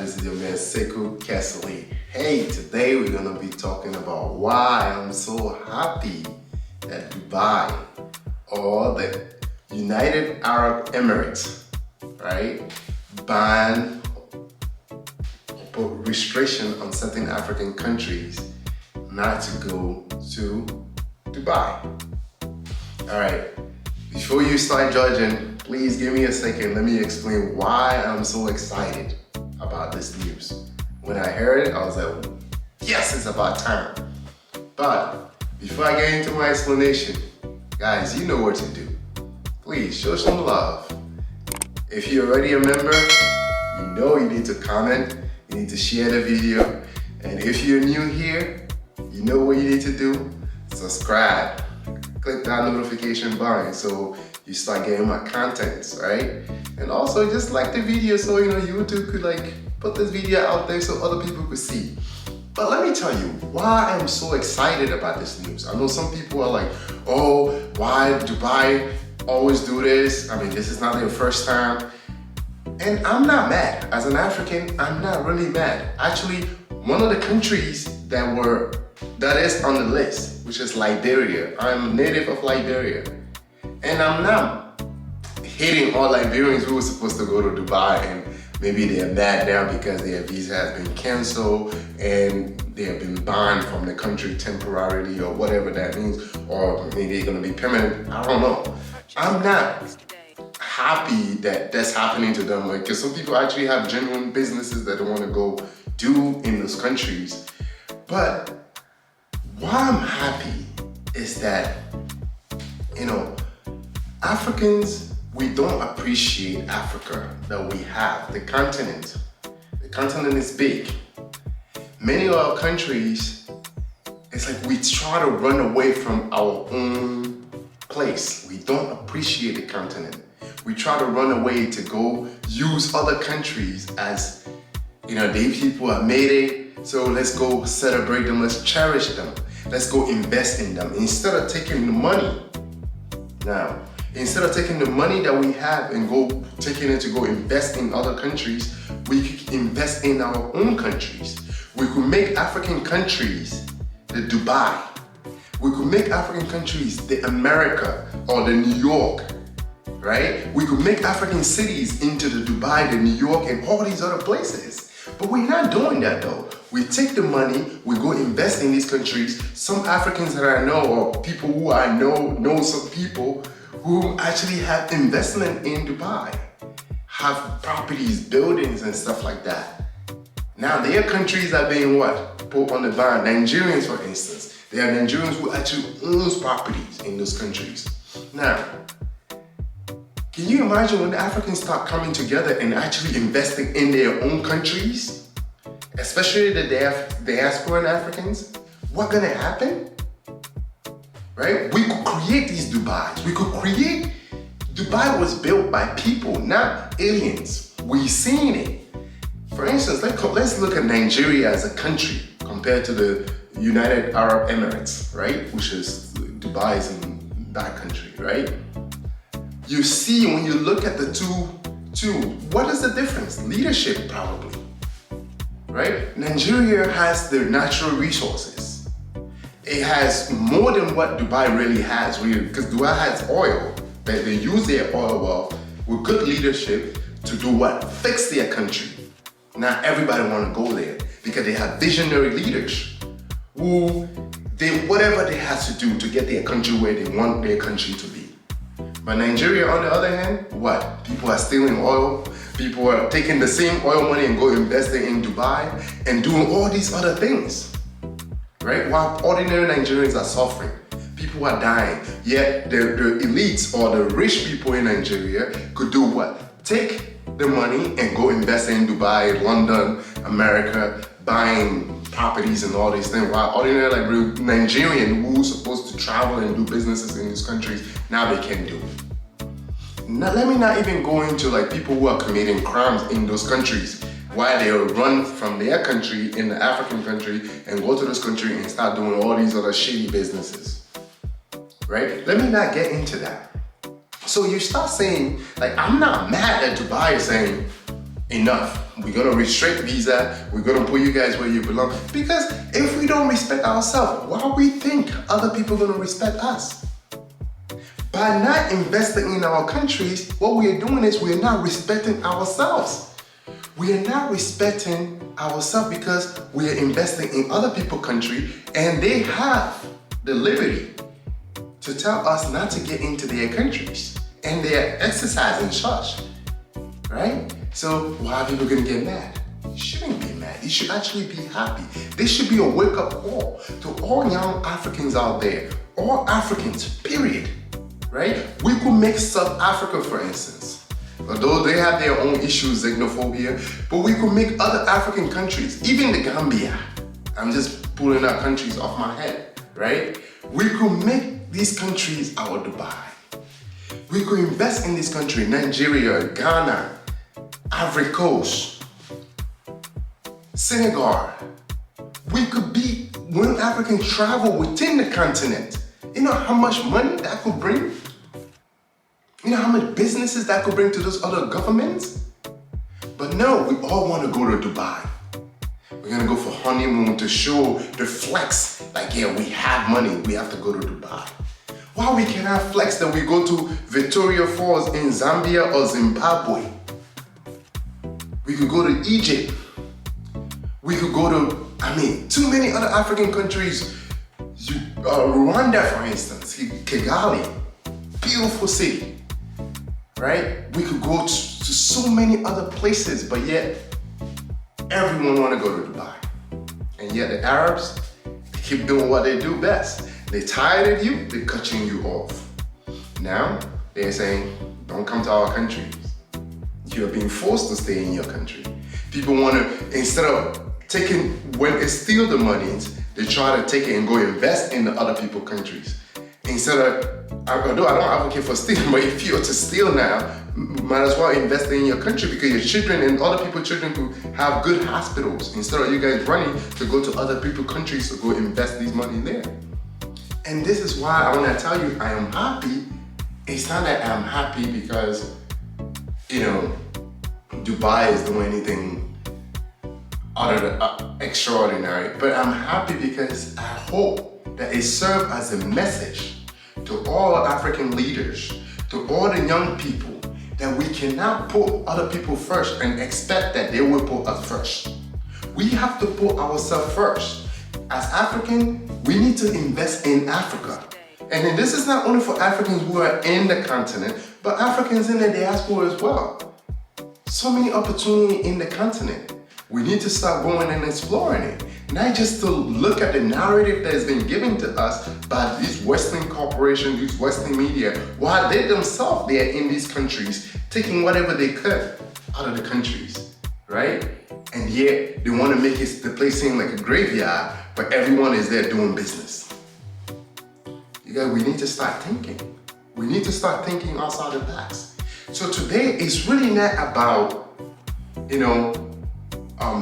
This is your man Sekou Kessley. Hey, today we're gonna be talking about why I'm so happy that Dubai or the United Arab Emirates, right, ban or put restriction on certain African countries not to go to Dubai. All right, before you start judging, please give me a second. Let me explain why I'm so excited about this news. When I heard it, I was like, yes, it's about time. But before I get into my explanation, guys, you know what to do. Please show some love. If you're already a member, you know you need to comment, you need to share the video. And if you're new here, you know what you need to do. Subscribe. Click that notification button so you start getting my contents, right? And also just like the video so YouTube could put this video out there so other people could see. But let me tell you why I'm so excited about this news. I know some people are like, oh, why Dubai always do this? I mean, this is not their first time. And I'm not mad. As an African, I'm not really mad. Actually, one of the countries that is on the list, which is Liberia. I'm native of Liberia. And I'm not hating all Liberians who were supposed to go to Dubai and maybe they're mad now because their visa has been canceled and they have been banned from the country temporarily or whatever that means, or maybe they're gonna be permanent, I don't know. I'm not happy that that's happening to them, because some people actually have genuine businesses that they wanna go do in those countries. But why I'm happy is that, Africans, we don't appreciate Africa that we have, the continent. The continent is big. Many of our countries, it's like we try to run away from our own place. We don't appreciate the continent. We try to run away to go use other countries as, these people have made it, so let's go celebrate them, let's cherish them, let's go invest in them. Instead of taking the money, instead of taking the money that we have and taking it to go invest in other countries, we could invest in our own countries. We could make African countries the Dubai. We could make African countries the America or the New York, right? We could make African cities into the Dubai, the New York, and all these other places. But we're not doing that though. We take the money, we go invest in these countries. Some Africans that I know, or people who I know some people who actually have investment in Dubai, have properties, buildings, and stuff like that. Now, their countries are being put on the ban. Nigerians, for instance. There are Nigerians who actually owns properties in those countries. Now, can you imagine when the Africans start coming together and actually investing in their own countries? Especially the diasporan Africans? What's gonna happen? Right? We could create these Dubais. Dubai was built by people, not aliens. We've seen it. For instance, let's look at Nigeria as a country compared to the United Arab Emirates, right? Which is Dubai is in that country, right? You see, when you look at the two, what is the difference? Leadership, probably, right? Nigeria has the natural resources. It has more than what Dubai really has, because Dubai has oil. They use their oil wealth with good leadership to do what? Fix their country. Not everybody want to go there because they have visionary leaders who whatever they have to do to get their country where they want their country to be. But Nigeria, on the other hand, what? People are stealing oil. People are taking the same oil money and go investing in Dubai and doing all these other things, right? While ordinary Nigerians are suffering. People are dying. Yet the elites or the rich people in Nigeria could do what? Take the money and go invest in Dubai, London, America, buying properties and all these things. While ordinary Nigerian who's supposed to travel and do businesses in these countries, now they can't do it. Now let me not even go into people who are committing crimes in those countries while they run from their country in the African country and go to this country and start doing all these other shady businesses, right? Let me not get into that. So you start saying, I'm not mad that Dubai is saying, enough. We're gonna restrict visa. We're gonna put you guys where you belong. Because if we don't respect ourselves, why we think other people are gonna respect us? By not investing in our countries, what we are doing is we are not respecting ourselves. We are not respecting ourselves because we are investing in other people's country, and they have the liberty to tell us not to get into their countries, and they are exercising such, right? So why are people gonna get mad? You shouldn't be mad. You should actually be happy. This should be a wake-up call to all young Africans out there, all Africans, period, right? We could make South Africa, for instance, although they have their own issues, xenophobia, but we could make other African countries, even the Gambia. I'm just pulling out countries off my head, right? We could make these countries our Dubai. We could invest in this country, Nigeria, Ghana, Ivory Coast, Senegal. We could be, when Africans travel within the continent, you know how much money that could bring? You know how much businesses that could bring to those other governments? But no, we all want to go to Dubai. We're gonna go for honeymoon to show the flex, like, yeah, we have money, we have to go to Dubai. Why we cannot flex that we go to Victoria Falls in Zambia or Zimbabwe? We could go to Egypt. We could go to, too many other African countries. Rwanda, for instance, Kigali, beautiful city, right? We could go to so many other places, but yet everyone want to go to Dubai. And yet the Arabs, they keep doing what they do best. They tired of you, they're cutting you off. Now, they're saying, don't come to our countries. You're being forced to stay in your country. People want to, instead of taking, when they steal the monies, they try to take it and go invest in the other people's countries. Instead of, although I don't advocate for stealing, but if you're to steal now, might as well invest in your country because your children and other people's children could have good hospitals instead of you guys running to go to other people's countries to go invest this money there. And this is why I want to tell you I am happy. It's not that I'm happy because, Dubai is doing anything other than extraordinary, but I'm happy because I hope that it serves as a message to all African leaders, to all the young people, that we cannot put other people first and expect that they will put us first. We have to put ourselves first. As African, we need to invest in Africa. And then this is not only for Africans who are in the continent, but Africans in the diaspora as well. So many opportunities in the continent. We need to start going and exploring it. Not just to look at the narrative that has been given to us by these Western corporations, these Western media, while they themselves, they are in these countries, taking whatever they could out of the countries, right? And yet, they want to make the place seem like a graveyard, but everyone is there doing business. We need to start thinking. We need to start thinking outside the box. So today, it's really not about,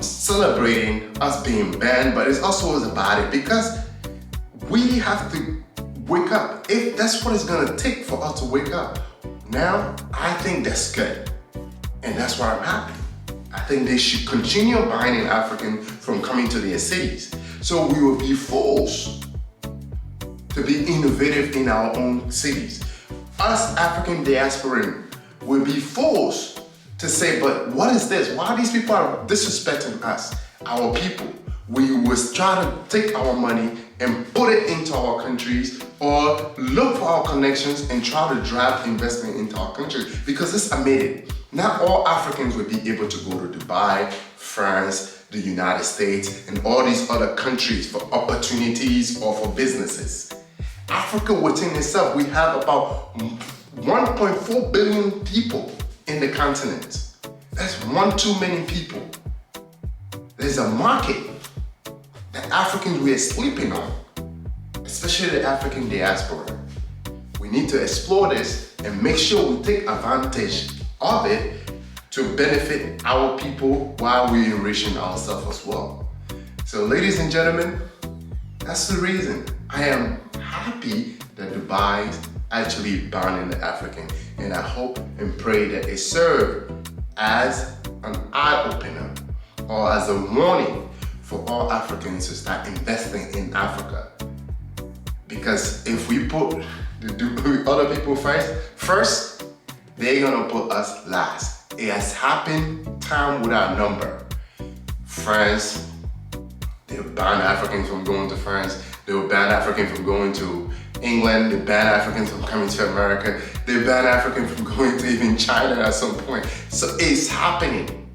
celebrating us being banned, but it's also about it because we have to wake up. If that's what it's gonna take for us to wake up, now I think that's good. And that's why I'm happy. I think they should continue banning Africans from coming to their cities. So we will be forced to be innovative in our own cities. Us African diasporan will be forced to say, but what is this? Why these people are disrespecting us, our people? We will try to take our money and put it into our countries or look for our connections and try to drive investment into our country because it's admitted. Not all Africans will be able to go to Dubai, France, the United States, and all these other countries for opportunities or for businesses. Africa within itself, we have about 1.4 billion people in the continent. That's one too many people. There's a market that Africans we are sleeping on, especially the African diaspora. We need to explore this and make sure we take advantage of it to benefit our people while we're enriching ourselves as well. So ladies and gentlemen, that's the reason I am happy that Dubai is actually banning the African. And I hope and pray that it serves as an eye opener or as a warning for all Africans to start investing in Africa. Because if we put the other people first, they're gonna put us last. It has happened time without number. France, they banned Africans from going to France. They will ban Africans from going to England. They ban Africans from coming to America. They ban Africans from going to even China at some point. So it's happening,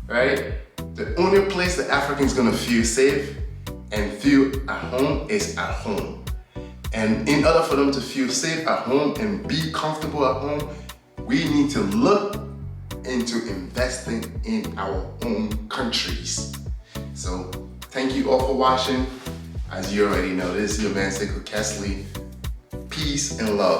right? The only place that Africans gonna feel safe and feel at home is at home. And in order for them to feel safe at home and be comfortable at home, we need to look into investing in our own countries. So thank you all for watching. As you already know, this is your man, Sekou Kesley. Peace and love.